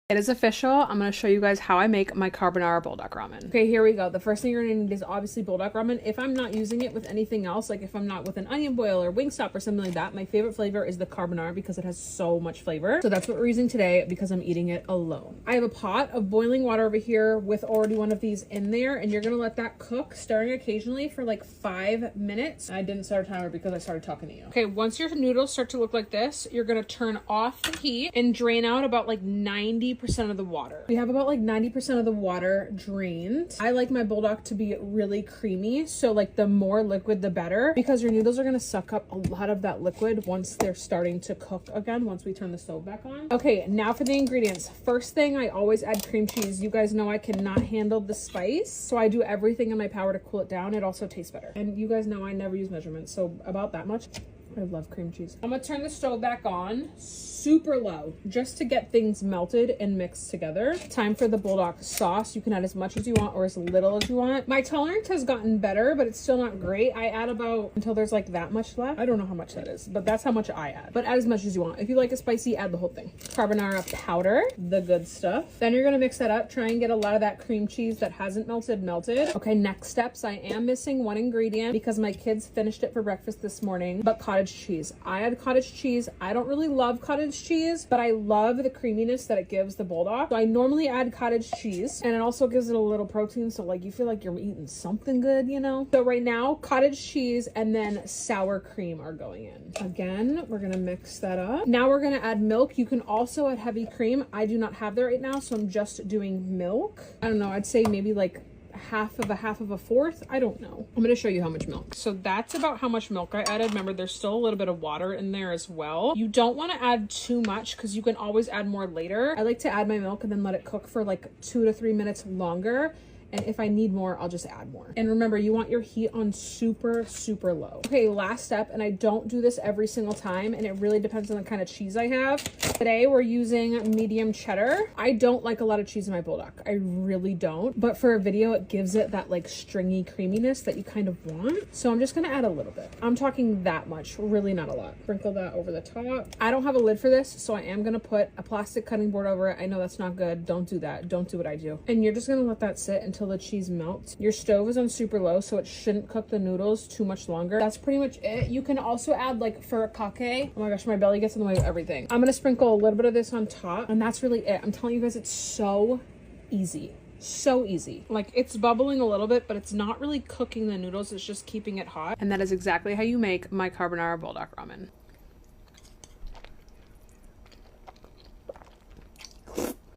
It is official. I'm going to show you guys how I make my carbonara buldak ramen. Okay, here we go. The first thing you're going to need is obviously buldak ramen. If I'm not using it with anything else, like if I'm not with an onion boil or Wingstop or something like that, my favorite flavor is the carbonara because it has so much flavor. So that's what we're using today because I'm eating it alone. I have a pot of boiling water over here with already one of these in there, and you're going to let that cook, stirring occasionally for like 5 minutes. I didn't start a timer because I started talking to you. Okay, once your noodles start to look like this, you're going to turn off the heat and drain out about like 90% of the water. We have about like 90% of the water drained. I like my buldak to be really creamy, so like the more liquid the better, because your noodles are going to suck up a lot of that liquid once they're starting to cook again, once we turn the stove back on. Okay, now for the ingredients. First thing, I always add cream cheese. You guys know I cannot handle the spice, so I do everything in my power to cool it down. It also tastes better. And you guys know I never use measurements, so about that much. I love cream cheese. I'm gonna turn the stove back on super low just to get things melted and mixed together. Time for the buldak sauce. You can add as much as you want or as little as you want. My tolerance has gotten better, but it's still not great. I add about until there's like that much left. I don't know how much that is, but that's how much I add. But add as much as you want. If you like it spicy, add the whole thing. Carbonara powder, the good stuff. Then you're gonna mix that up. Try and get a lot of that cream cheese that hasn't melted. Okay, next steps. I am missing one ingredient because my kids finished it for breakfast this morning, but cottage cheese. I add cottage cheese. I don't really love cottage cheese, but I love the creaminess that it gives the buldak. So I normally add cottage cheese, and it also gives it a little protein, so like you feel like you're eating something good, you know? So right now, cottage cheese and then sour cream are going in. Again, we're gonna mix that up. Now we're gonna add milk. You can also add heavy cream. I do not have that right now, so I'm just doing milk. I don't know, I'd say maybe like half of a fourth. I don't know. I'm going to show you how much milk. So that's about how much milk I added. Remember, there's still a little bit of water in there as well. You don't want to add too much because you can always add more later. I like to add my milk and then let it cook for like 2 to 3 minutes longer. And if I need more, I'll just add more. And remember, you want your heat on super, super low. Okay, last step, and I don't do this every single time, and it really depends on the kind of cheese I have. Today, we're using medium cheddar. I don't like a lot of cheese in my buldak. I really don't. But for a video, it gives it that like stringy creaminess that you kind of want. So I'm just gonna add a little bit. I'm talking that much, really not a lot. Sprinkle that over the top. I don't have a lid for this, so I am gonna put a plastic cutting board over it. I know that's not good. Don't do that. Don't do what I do. And you're just gonna let that sit until the cheese melts. Your stove is on super low, so it shouldn't cook the noodles too much longer. That's pretty much it. You can also add like furikake. Oh my gosh, my belly gets in the way of everything. I'm gonna sprinkle a little bit of this on top, and that's really it. I'm telling you guys, it's so easy. So easy. Like, it's bubbling a little bit, but it's not really cooking the noodles. It's just keeping it hot. And that is exactly how you make my carbonara buldak ramen.